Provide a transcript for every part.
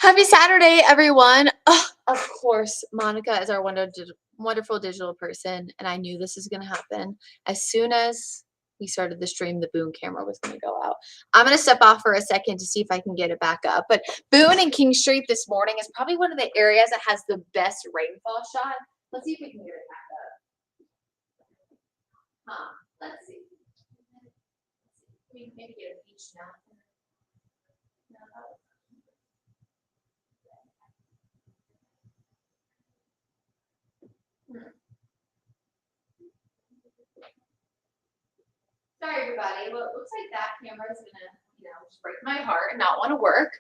Happy Saturday, everyone. Ugh, of course, Monica is our wonderful digital person, and I knew this was going to happen. As soon as we started the stream, the Boone camera was going to go out. I'm going to step off for a second to see if I can get it back up. But Boone and King Street this morning is probably one of the areas that has the best rainfall shot. Let's see if we can get it back up. Let's see. We can maybe get a beach now. Sorry, everybody. Well, it looks like that camera is gonna, just break my heart and not want to work.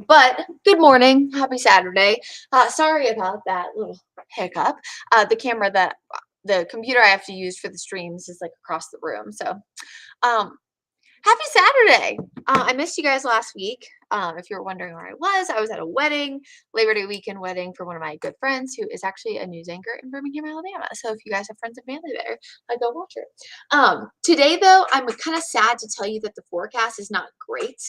But good morning, happy Saturday. Sorry about that little hiccup. The computer I have to use for the streams is like across the room. So, um, happy Saturday. I missed you guys last week. If you were wondering where I was at a wedding, Labor Day weekend wedding for one of my good friends who is actually a news anchor in Birmingham, Alabama. So if you guys have friends and family there, go watch her. Today, though, I'm kind of sad to tell you that the forecast is not great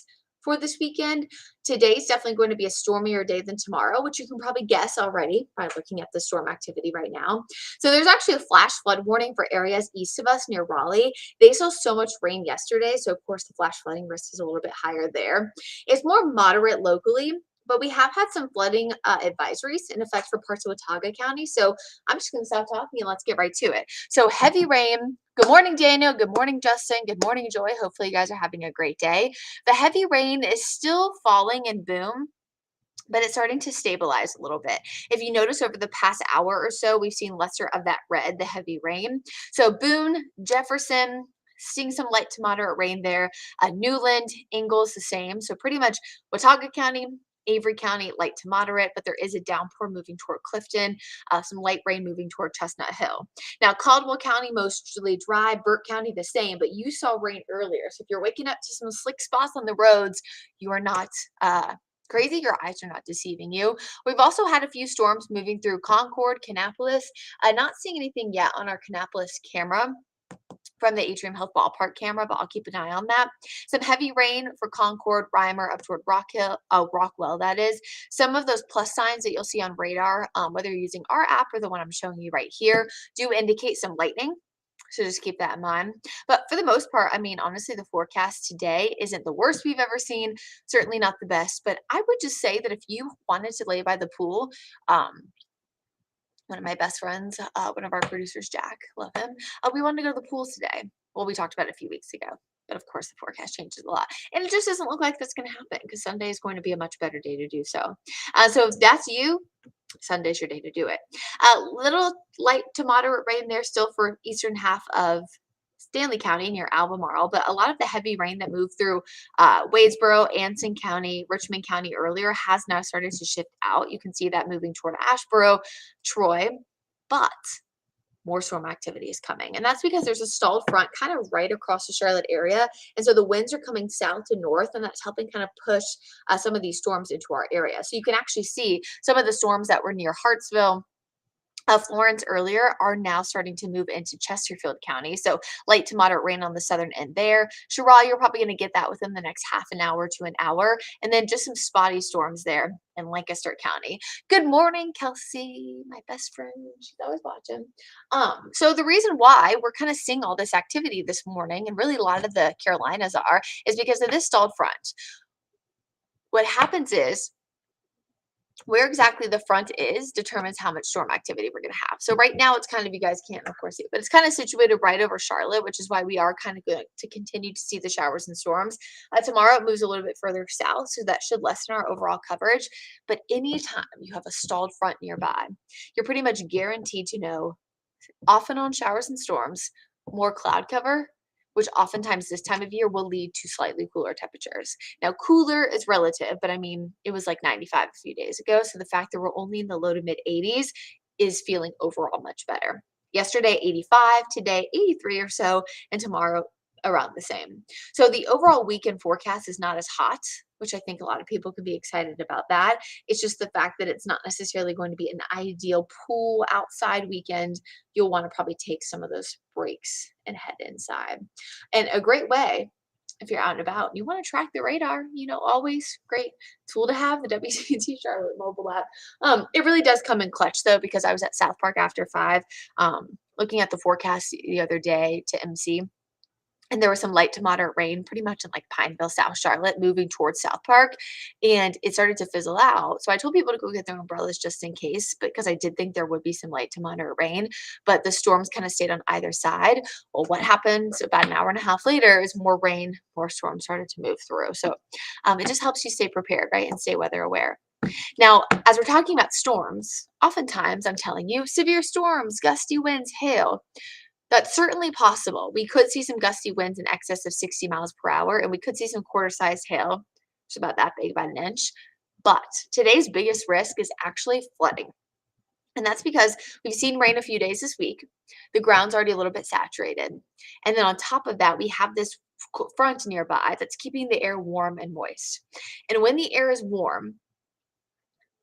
for this weekend. Today's definitely going to be a stormier day than tomorrow, which you can probably guess already by looking at the storm activity right now. So there's actually a flash flood warning for areas east of us near Raleigh. They saw so much rain yesterday, so of course the flash flooding risk is a little bit higher there. It's more moderate locally, but we have had some flooding advisories in effect for parts of Watauga County. So I'm just going to stop talking and let's get right to it. So heavy rain. Good morning, Daniel. Good morning, Justin. Good morning, Joy. Hopefully you guys are having a great day. The heavy rain is still falling in Boone, but it's starting to stabilize a little bit. If you notice over the past hour or so, we've seen lesser of that red, the heavy rain. So Boone, Jefferson, seeing some light to moderate rain there. Newland, Ingalls, the same. So pretty much Watauga County, Avery County, light to moderate, but there is a downpour moving toward Clifton, some light rain moving toward Chestnut Hill. Now, Caldwell County, mostly dry, Burke County, the same, but you saw rain earlier. So if you're waking up to some slick spots on the roads, you are not crazy. Your eyes are not deceiving you. We've also had a few storms moving through Concord, Kannapolis. Not seeing anything yet on our Kannapolis camera from the Atrium Health Ballpark camera, but I'll keep an eye on that. Some heavy rain for Concord, Reimer, up toward Rockwell, that is. Some of those plus signs that you'll see on radar, whether you're using our app or the one I'm showing you right here, do indicate some lightning. So just keep that in mind. But for the most part, I mean, honestly, the forecast today isn't the worst we've ever seen, certainly not the best. But I would just say that if you wanted to lay by the pool, one of my best friends, one of our producers, Jack, love him. We wanted to go to the pool today. Well, we talked about it a few weeks ago, but of course the forecast changes a lot. And it just doesn't look like that's going to happen because Sunday is going to be a much better day to do so. So if that's you, Sunday's your day to do it. Little light to moderate rain there still for eastern half of Stanley County near Albemarle, but a lot of the heavy rain that moved through Wadesboro, Anson County, Richmond County earlier has now started to shift out. You can see that moving toward Asheboro, Troy, but more storm activity is coming. And that's because there's a stalled front kind of right across the Charlotte area. And so the winds are coming south to north, and that's helping kind of push some of these storms into our area. So you can actually see some of the storms that were near Hartsville, Florence earlier are now starting to move into Chesterfield County. So light to moderate rain on the southern end there. Cheraw, you're probably going to get that within the next half an hour to an hour. And then just some spotty storms there in Lancaster County. Good morning, Kelsey, my best friend. She's always watching. So the reason why we're kind of seeing all this activity this morning, and really a lot of the Carolinas are, is because of this stalled front. What happens is, where exactly the front is determines how much storm activity we're going to have. So right now it's kind of, you guys can't of course see it, but it's kind of situated right over Charlotte, which is why we are kind of going to continue to see the showers and storms. Tomorrow it moves a little bit further south, so that should lessen our overall coverage. But anytime you have a stalled front nearby, you're pretty much guaranteed to know off and on showers and storms, more cloud cover, which oftentimes this time of year will lead to slightly cooler temperatures. Now, cooler is relative, but I mean, it was like 95 a few days ago. So the fact that we're only in the low to mid 80s is feeling overall much better. Yesterday, 85, today, 83 or so, and tomorrow around the same. So the overall weekend forecast is not as hot, which I think a lot of people could be excited about that. It's just the fact that it's not necessarily going to be an ideal pool outside weekend. You'll want to probably take some of those breaks and head inside. And a great way if you're out and about and you want to track the radar, always great tool to have, the WCT Charlotte mobile app. It really does come in clutch though, because I was at South Park after 5, looking at the forecast the other day to MC. And there was some light to moderate rain pretty much in like Pineville, South Charlotte, moving towards South Park. And it started to fizzle out. So I told people to go get their umbrellas just in case, because I did think there would be some light to moderate rain. But the storms kind of stayed on either side. Well, what happened about an hour and a half later is more rain, more storms started to move through. So it just helps you stay prepared, right? And stay weather aware. Now, as we're talking about storms, oftentimes I'm telling you severe storms, gusty winds, hail. That's certainly possible. We could see some gusty winds in excess of 60 miles per hour, and we could see some quarter-sized hail, which is about that big, about an inch. But today's biggest risk is actually flooding. And that's because we've seen rain a few days this week. The ground's already a little bit saturated. And then on top of that, we have this front nearby that's keeping the air warm and moist. And when the air is warm,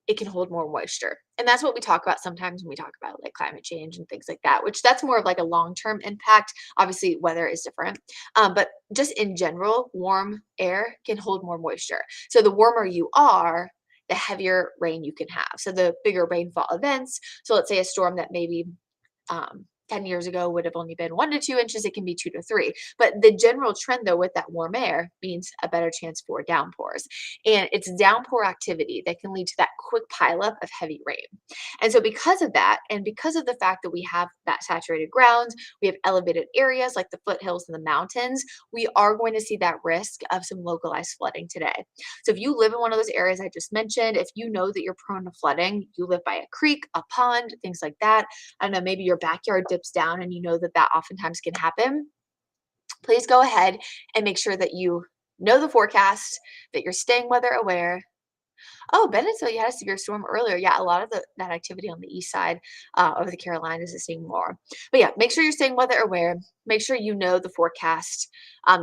it can hold more moisture. And that's what we talk about sometimes when we talk about like climate change and things like that, which that's more of like a long-term impact. Obviously, weather is different. But just in general, warm air can hold more moisture. So the warmer you are, the heavier rain you can have. So the bigger rainfall events. So let's say a storm that maybe 10 years ago would have only been 1 to 2 inches, it can be 2 to 3. But the general trend, though, with that warm air means a better chance for downpours. And it's downpour activity that can lead to that quick pileup of heavy rain. And so, because of that, and because of the fact that we have that saturated ground, we have elevated areas like the foothills and the mountains, we are going to see that risk of some localized flooding today. So, if you live in one of those areas I just mentioned, if you know that you're prone to flooding, you live by a creek, a pond, things like that, I don't know, maybe your backyard dips down and you know that that oftentimes can happen, please go ahead and make sure that you know the forecast, that you're staying weather aware. Oh, Bennettsville, you had a severe storm earlier. Yeah, a lot of that activity on the east side of the Carolinas is seeing more. But yeah, make sure you're staying weather aware. Make sure you know the forecast.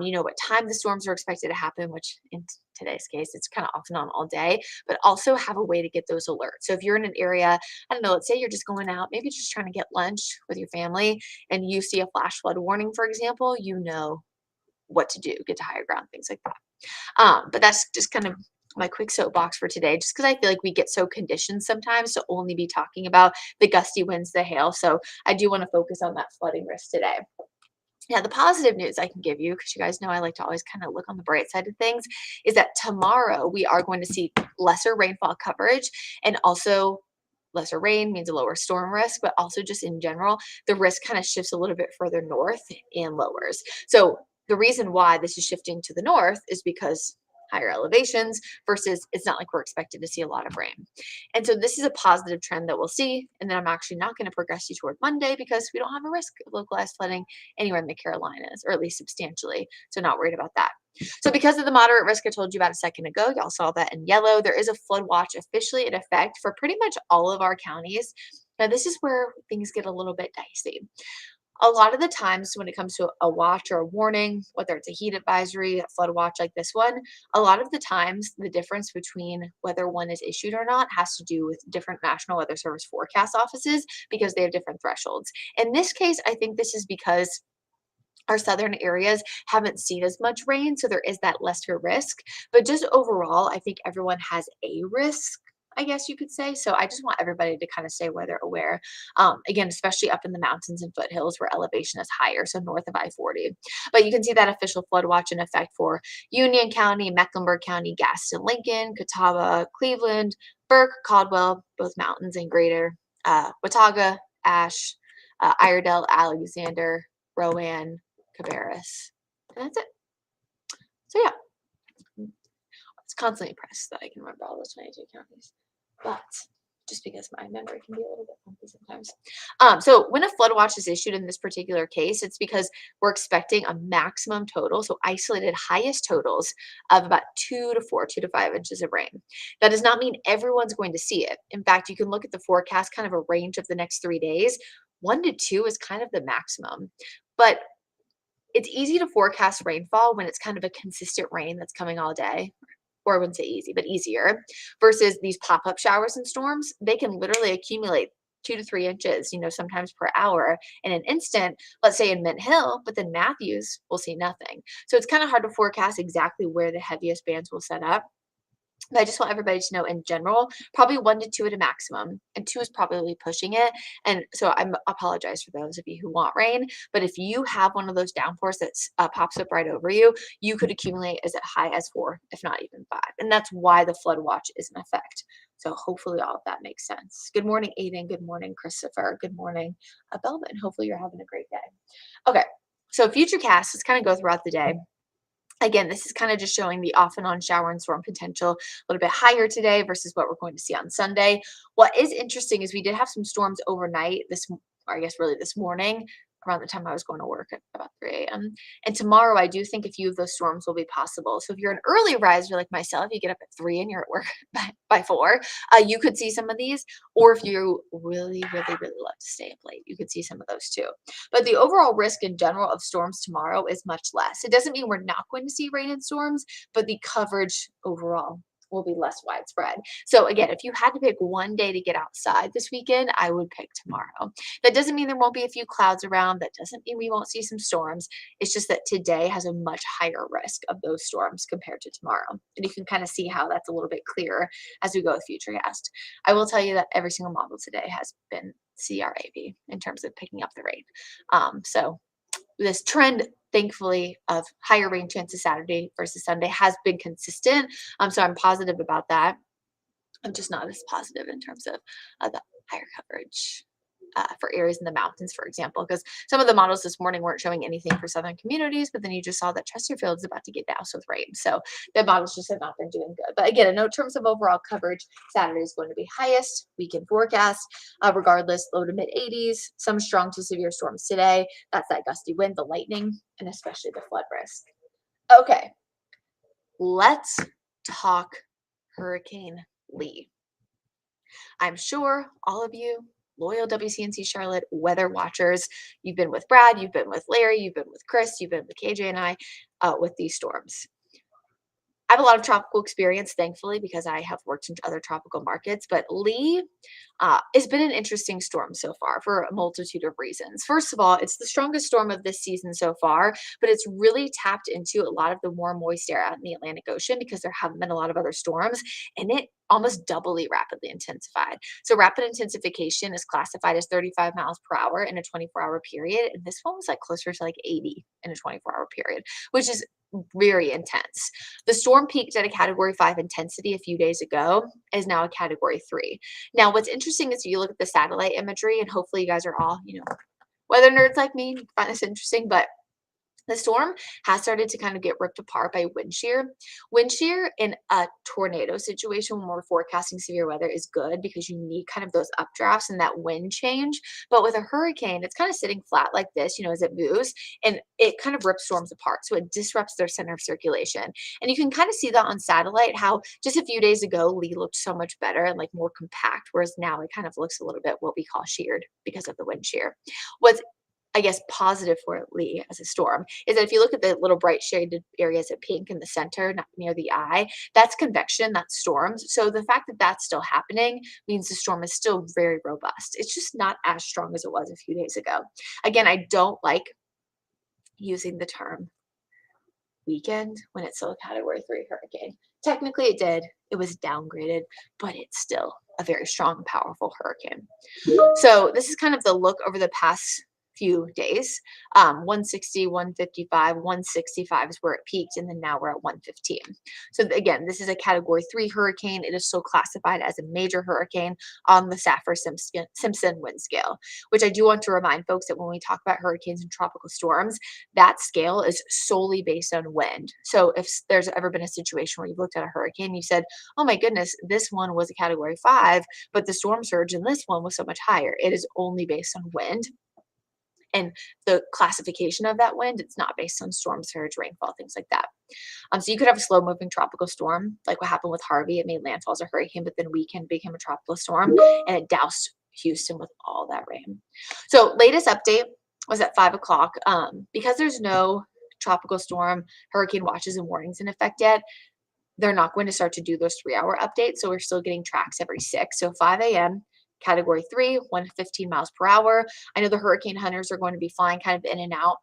You know what time the storms are expected to happen, which in today's case, it's kind of off and on all day, but also have a way to get those alerts. So if you're in an area, I don't know, let's say you're just going out, maybe just trying to get lunch with your family, and you see a flash flood warning, for example, you know what to do, get to higher ground, things like that. But that's just kind of my quick soapbox for today, just because I feel like we get so conditioned sometimes to only be talking about the gusty winds, the hail. So I do want to focus on that flooding risk today. Now, the positive news I can give you, because you guys know I like to always kind of look on the bright side of things, is that tomorrow we are going to see lesser rainfall coverage, and also lesser rain means a lower storm risk, but also just in general, the risk kind of shifts a little bit further north and lowers. So the reason why this is shifting to the north is because higher elevations versus it's not like we're expected to see a lot of rain. And so this is a positive trend that we'll see. And then I'm actually not going to progress you toward Monday because we don't have a risk of localized flooding anywhere in the Carolinas, or at least substantially. So not worried about that. So because of the moderate risk I told you about a second ago, y'all saw that in yellow, there is a flood watch officially in effect for pretty much all of our counties. Now, this is where things get a little bit dicey. A lot of the times when it comes to a watch or a warning, whether it's a heat advisory, a flood watch like this one, a lot of the times the difference between whether one is issued or not has to do with different National Weather Service forecast offices, because they have different thresholds. In this case, I think this is because our southern areas haven't seen as much rain, so there is that lesser risk. But just overall, I think everyone has a risk, I guess you could say. So I just want everybody to kind of stay weather aware. Again, especially up in the mountains and foothills where elevation is higher, so north of I-40. But you can see that official flood watch in effect for Union County, Mecklenburg County, Gaston, Lincoln, Catawba, Cleveland, Burke, Caldwell, both mountains, and greater Watauga, Ashe, Iredell, Alexander, Rowan, Cabarrus. And that's it. So yeah, it's constantly impressed that I can remember all those 22 counties. But just because my memory can be a little bit funky sometimes. So when a flood watch is issued in this particular case, it's because we're expecting a maximum total, so isolated highest totals of about 2 to 5 inches of rain. That does not mean everyone's going to see it. In fact, you can look at the forecast, kind of a range of the next 3 days. 1 to 2 is kind of the maximum. But it's easy to forecast rainfall when it's kind of a consistent rain that's coming all day, or I wouldn't say easy, but easier, versus these pop-up showers and storms. They can literally accumulate 2 to 3 inches, sometimes per hour in an instant, let's say in Mint Hill, but then Matthews will see nothing. So it's kind of hard to forecast exactly where the heaviest bands will set up. But I just want everybody to know in general, probably 1 to 2 at a maximum, and 2 is probably pushing it. And so I apologize for those of you who want rain, but if you have one of those downpours that pops up right over you, you could accumulate as high as 4, if not even 5. And that's why the flood watch is in effect. So hopefully all of that makes sense. Good morning, Aiden. Good morning, Christopher. Good morning, Belvin. Hopefully you're having a great day. Okay, so futurecast, let's kind of go throughout the day. Again, this is kind of just showing the off and on shower and storm potential a little bit higher today versus what we're going to see on Sunday. What is interesting is we did have some storms overnight or I guess really this morning around the time I was going to work at about 3 a.m. And tomorrow, I do think a few of those storms will be possible. So if you're an early riser like myself, you get up at 3 and you're at work by 4, you could see some of these. Or if you really, really, really love to stay up late, you could see some of those too. But the overall risk in general of storms tomorrow is much less. It doesn't mean we're not going to see rain and storms, but the coverage overall will be less widespread. So again, if you had to pick one day to get outside this weekend, I would pick tomorrow. That doesn't mean there won't be a few clouds around. That doesn't mean we won't see some storms. It's just that today has a much higher risk of those storms compared to tomorrow. And you can kind of see how that's a little bit clearer as we go with Futurecast. I will tell you that every single model today has been CRAV in terms of picking up the rain. So this trend, thankfully, of higher rain chances Saturday versus Sunday has been consistent. So I'm positive about that. I'm just not as positive in terms of the higher coverage for areas in the mountains, for example, because some of the models this morning weren't showing anything for southern communities, but then you just saw that Chesterfield is about to get doused with rain. So the models just have not been doing good. But again, in terms of overall coverage, Saturday is going to be highest weekend forecast, regardless, low to mid 80s, some strong to severe storms today. That's that gusty wind, the lightning, and especially the flood risk. Okay, let's talk Hurricane Lee. I'm sure all of you loyal WCNC Charlotte weather watchers, you've been with Brad, you've been with Larry, you've been with Chris, you've been with KJ and I with these storms. I have a lot of tropical experience, thankfully, because I have worked in other tropical markets, but Lee has been an interesting storm so far for a multitude of reasons. First of all, it's the strongest storm of this season so far, but it's really tapped into a lot of the more moist air out in the Atlantic Ocean because there haven't been a lot of other storms, and it almost doubly rapidly intensified. So rapid intensification is classified as 35 miles per hour in a 24-hour period, and this one was like closer to like 80 in a 24-hour period, which is very intense. The storm peaked at a category 5 intensity a few days ago, is now a category 3. Now, what's interesting is you look at the satellite imagery, and hopefully you guys are all, weather nerds like me, find this interesting, but the storm has started to kind of get ripped apart by wind shear. Wind shear in a tornado situation when we're forecasting severe weather is good because you need kind of those updrafts and that wind change. But with a hurricane, it's kind of sitting flat like this, as it moves, and it kind of rips storms apart. So it disrupts their center of circulation. And you can kind of see that on satellite, how just a few days ago, Lee looked so much better and like more compact, whereas now it kind of looks a little bit what we call sheared because of the wind shear. What's I guess positive for Lee as a storm is that if you look at the little bright shaded areas of pink in the center, not near the eye, that's convection, that's storms. So the fact that that's still happening means the storm is still very robust. It's just not as strong as it was a few days ago. Again, I don't like using the term weekend when it's still a category 3 hurricane. Technically it did, it was downgraded, but it's still a very strong, powerful hurricane. So this is kind of the look over the past few days. 160, 155, 165 is where it peaked, and then now we're at 115. So again, this is a category 3 hurricane. It is still classified as a major hurricane on the Saffir-Simpson wind scale, which I do want to remind folks that when we talk about hurricanes and tropical storms, that scale is solely based on wind. So if there's ever been a situation where you've looked at a hurricane, you said, oh my goodness, this one was a category 5, but the storm surge in this one was so much higher. It is only based on wind. And the classification of that wind, it's not based on storm surge, rainfall, things like that. So you could have a slow moving tropical storm, like what happened with Harvey. It made landfall as a hurricane, but then weekend became a tropical storm, and it doused Houston with all that rain. So latest update was at 5 o'clock. Because there's no tropical storm, hurricane watches and warnings in effect yet, they're not going to start to do those 3-hour updates. So we're still getting tracks every 6. So 5 a.m., Category 3, 115 miles per hour. I know the hurricane hunters are going to be flying kind of in and out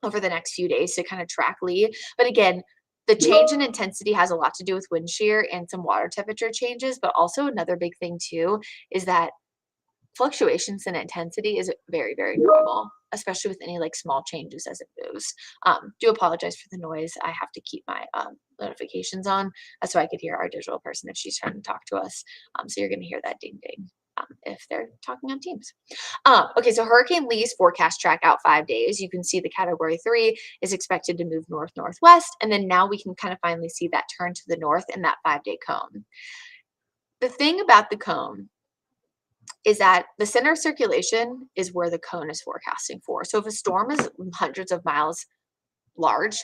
over the next few days to kind of track Lee. But again, the change in intensity has a lot to do with wind shear and some water temperature changes. But also another big thing too is that fluctuations in intensity is very, very normal, especially with any like small changes as it moves. Do apologize for the noise. I have to keep my notifications on so I could hear our digital person if she's trying to talk to us. So you're going to hear that ding ding if they're talking on Teams. Okay, so Hurricane Lee's forecast track out 5 days. You can see the category 3 is expected to move north-northwest, and then now we can kind of finally see that turn to the north in that 5-day cone. The thing about the cone is that the center of circulation is where the cone is forecasting for. So if a storm is hundreds of miles large,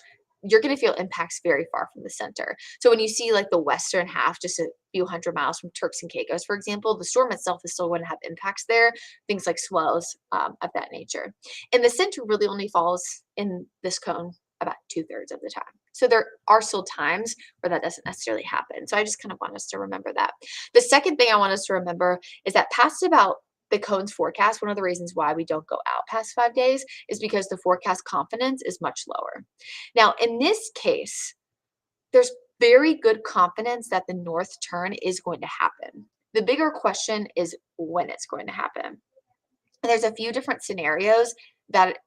you're going to feel impacts very far from the center. So when you see like the western half, just a few hundred miles from Turks and Caicos, for example, the storm itself is still going to have impacts there, things like swells of that nature. And the center really only falls in this cone about 2/3 of the time. So there are still times where that doesn't necessarily happen. So I just kind of want us to remember that. The second thing I want us to remember is that past about the cone's forecast, one of the reasons why we don't go out past 5 days is because the forecast confidence is much lower. Now, in this case, there's very good confidence that the north turn is going to happen. The bigger question is when it's going to happen. And there's a few different scenarios that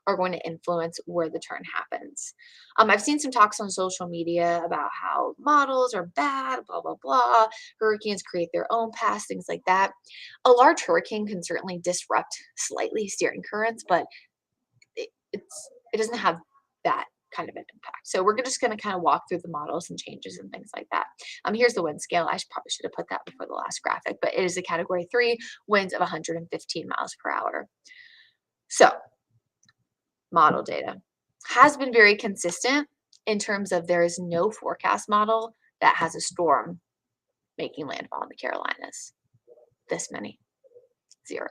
are going to influence where the turn happens. I've seen some talks on social media about how models are bad, blah, blah, blah. Hurricanes create their own paths, things like that. A large hurricane can certainly disrupt slightly steering currents, but it doesn't have that kind of an impact. So we're just going to kind of walk through the models and changes and things like that. Here's the wind scale. I probably should have put that before the last graphic, but it is a category 3, winds of 115 miles per hour. So model data has been very consistent in terms of there is no forecast model that has a storm making landfall in the Carolinas. This many, 0.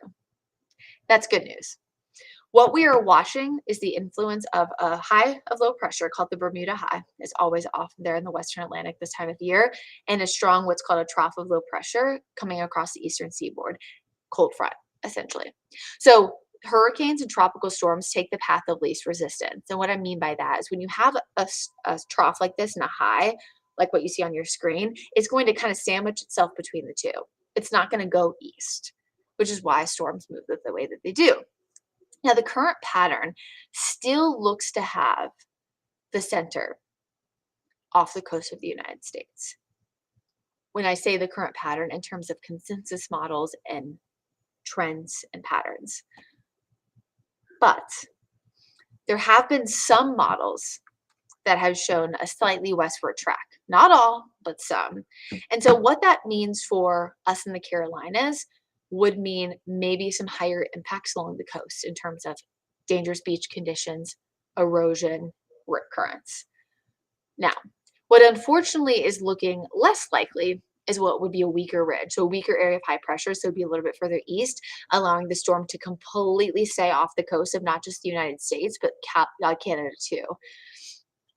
That's good news. What we are watching is the influence of a high of low pressure called the Bermuda High. It's always off there in the Western Atlantic this time of year, and a strong what's called a trough of low pressure coming across the eastern seaboard, cold front, essentially. So hurricanes and tropical storms take the path of least resistance. And what I mean by that is when you have a trough like this and a high, like what you see on your screen, it's going to kind of sandwich itself between the two. It's not going to go east, which is why storms move the way that they do. Now, the current pattern still looks to have the center off the coast of the United States. When I say the current pattern in terms of consensus models and trends and patterns. But there have been some models that have shown a slightly westward track. Not all, but some. And so what that means for us in the Carolinas would mean maybe some higher impacts along the coast in terms of dangerous beach conditions, erosion, rip currents. Now, what unfortunately is looking less likely is what would be a weaker ridge. So a weaker area of high pressure, so it'd be a little bit further east, allowing the storm to completely stay off the coast of not just the United States, but Canada too.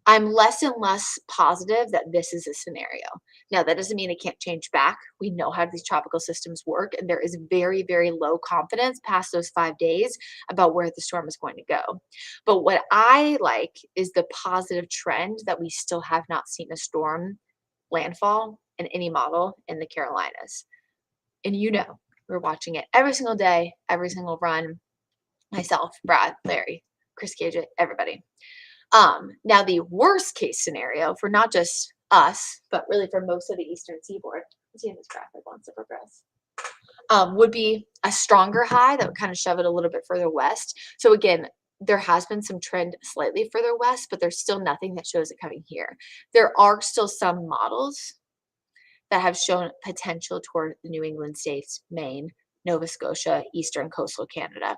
I'm less and less positive that this is a scenario. Now, that doesn't mean it can't change back. We know how these tropical systems work, and there is very, very low confidence past those 5 days about where the storm is going to go. But what I like is the positive trend that we still have not seen a storm landfall in any model in the Carolinas. And we're watching it every single day, every single run. Myself, Brad, Larry, Chris Cage, everybody. Now the worst case scenario for not just us, but really for most of the eastern seaboard, let's see if this graphic wants to progress, would be a stronger high that would kind of shove it a little bit further west. So again, there has been some trend slightly further west, but there's still nothing that shows it coming here. There are still some models that have shown potential toward the New England states, Maine, Nova Scotia, eastern coastal Canada.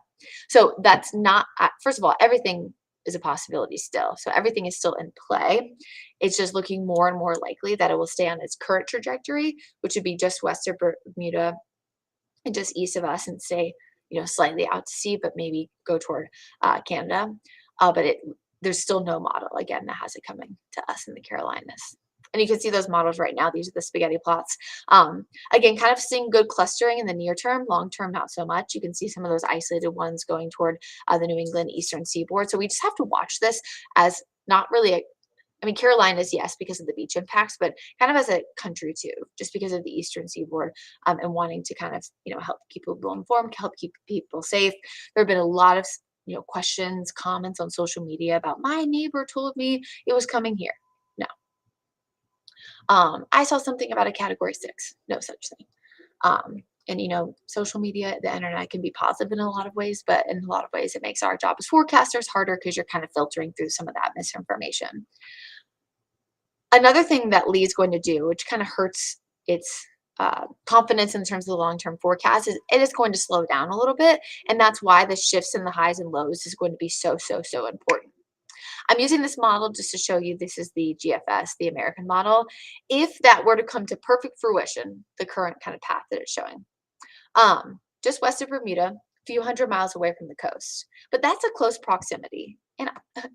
So that's not, first of all, everything is a possibility still. So everything is still in play. It's just looking more and more likely that it will stay on its current trajectory, which would be just west of Bermuda and just east of us and stay, slightly out to sea, but maybe go toward Canada. But there's still no model, again, that has it coming to us in the Carolinas. And you can see those models right now. These are the spaghetti plots. Again, kind of seeing good clustering in the near term, long term, not so much. You can see some of those isolated ones going toward the New England Eastern Seaboard. So we just have to watch this as not really I mean, Carolinas, yes, because of the beach impacts, but kind of as a country too, just because of the Eastern Seaboard and wanting to kind of, help keep people informed, help keep people safe. There have been a lot of, questions, comments on social media about my neighbor told me it was coming here. No. I saw something about a category 6. No such thing. And social media, the internet can be positive in a lot of ways, but in a lot of ways it makes our job as forecasters harder because you're kind of filtering through some of that misinformation. Another thing that Lee's going to do, which kind of hurts its confidence in terms of the long-term forecast, is it is going to slow down a little bit, and that's why the shifts in the highs and lows is going to be so, so, so important. I'm using this model just to show you this is the GFS, the American model. If that were to come to perfect fruition, the current kind of path that it's showing, just west of Bermuda, a few hundred miles away from the coast. But that's a close proximity. And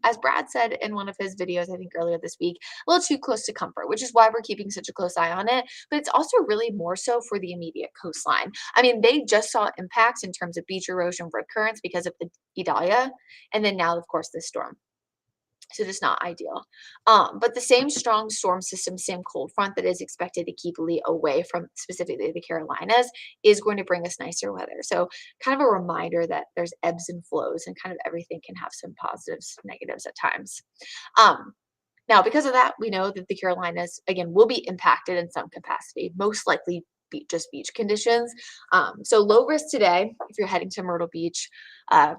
as Brad said in one of his videos, I think earlier this week, a little too close to comfort, which is why we're keeping such a close eye on it. But it's also really more so for the immediate coastline. I mean, they just saw impacts in terms of beach erosion, rip currents because of the Idalia. And then now, of course, this storm. So just not ideal. But the same strong storm system, same cold front that is expected to keep Lee away from specifically the Carolinas is going to bring us nicer weather. So kind of a reminder that there's ebbs and flows and kind of everything can have some positives, negatives at times. Now, because of that, we know that the Carolinas, again, will be impacted in some capacity, most likely just beach conditions. So low risk today, if you're heading to Myrtle Beach,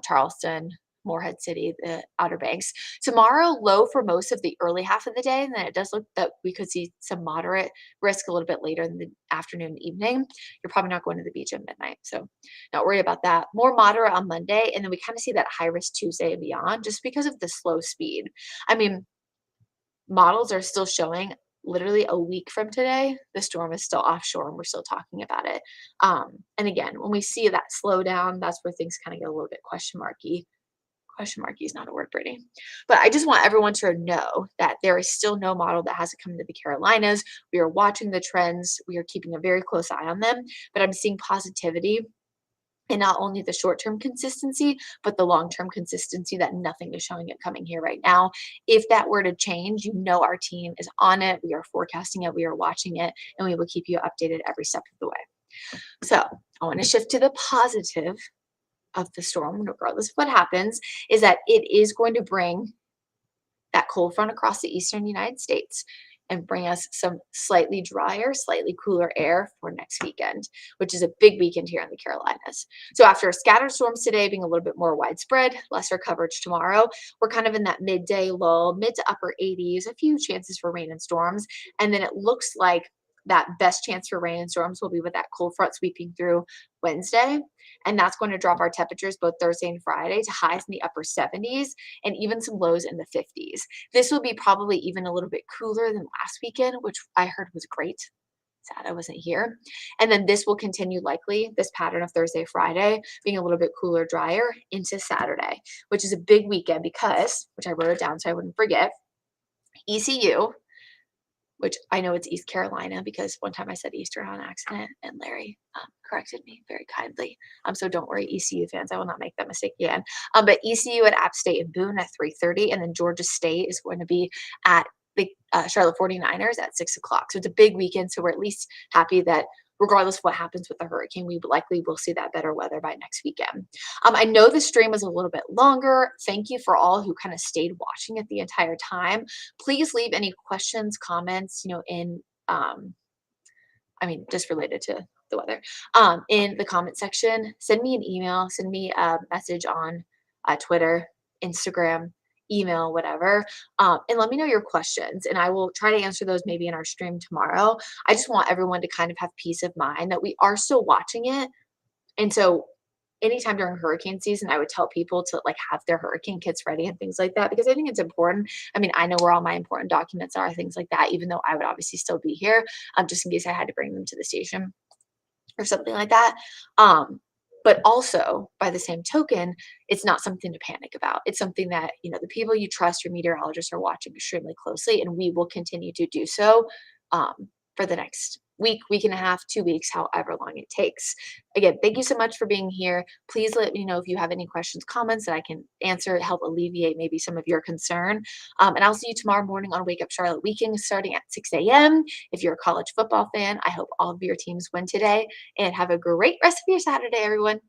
Charleston, Morehead City, the Outer Banks. Tomorrow, low for most of the early half of the day, and then it does look that we could see some moderate risk a little bit later in the afternoon and evening. You're probably not going to the beach at midnight, so not worry about that. More moderate on Monday, and then we kind of see that high risk Tuesday and beyond just because of the slow speed. I mean, models are still showing literally a week from today, the storm is still offshore and we're still talking about it. And again, when we see that slow down, that's where things kind of get a little bit question marky. Question marky is not a word, Brittany. But I just want everyone to know that there is still no model that hasn't come into the Carolinas. We are watching the trends. We are keeping a very close eye on them. But I'm seeing positivity in not only the short-term consistency, but the long-term consistency that nothing is showing it coming here right now. If that were to change, our team is on it. We are forecasting it. We are watching it. And we will keep you updated every step of the way. So I want to shift to the positive of the storm, regardless of what happens, is that it is going to bring that cold front across the eastern United States and bring us some slightly drier, slightly cooler air for next weekend, which is a big weekend here in the Carolinas. So after scattered storms today being a little bit more widespread, lesser coverage tomorrow, we're kind of in that midday lull, mid to upper 80s, a few chances for rain and storms. And then it looks like that best chance for rain and storms will be with that cold front sweeping through Wednesday. And that's going to drop our temperatures both Thursday and Friday to highs in the upper 70s and even some lows in the 50s. This will be probably even a little bit cooler than last weekend, which I heard was great. Sad I wasn't here. And then this will continue likely, this pattern of Thursday, Friday, being a little bit cooler, drier into Saturday, which is a big weekend because, which I wrote it down so I wouldn't forget, ECU, which I know it's East Carolina because one time I said Eastern on accident and Larry corrected me very kindly. So don't worry, ECU fans, I will not make that mistake again. But ECU at App State and Boone at 3:30, and then Georgia State is going to be at the Charlotte 49ers at 6 o'clock. So it's a big weekend. So we're at least happy that regardless of what happens with the hurricane, we likely will see that better weather by next weekend. I know the stream is a little bit longer. Thank you for all who kind of stayed watching it the entire time. Please leave any questions, comments, just related to the weather, in the comment section. Send me an email, send me a message on Twitter, Instagram, email, whatever, and let me know your questions and I will try to answer those maybe in our stream tomorrow. I just want everyone to kind of have peace of mind that we are still watching it. And so anytime during hurricane season, I would tell people to have their hurricane kits ready and things like that, because I think it's important. I mean, I know where all my important documents are, things like that, even though I would obviously still be here, just in case I had to bring them to the station or something like that. But also, by the same token, it's not something to panic about. It's something that, the people you trust, your meteorologists, are watching extremely closely, and we will continue to do so for the next week, week and a half, 2 weeks, however long it takes. Again, thank you so much for being here. Please let me know if you have any questions, comments that I can answer, help alleviate maybe some of your concern. And I'll see you tomorrow morning on Wake Up Charlotte Weekend starting at 6 a.m. If you're a college football fan, I hope all of your teams win today, and have a great rest of your Saturday, everyone.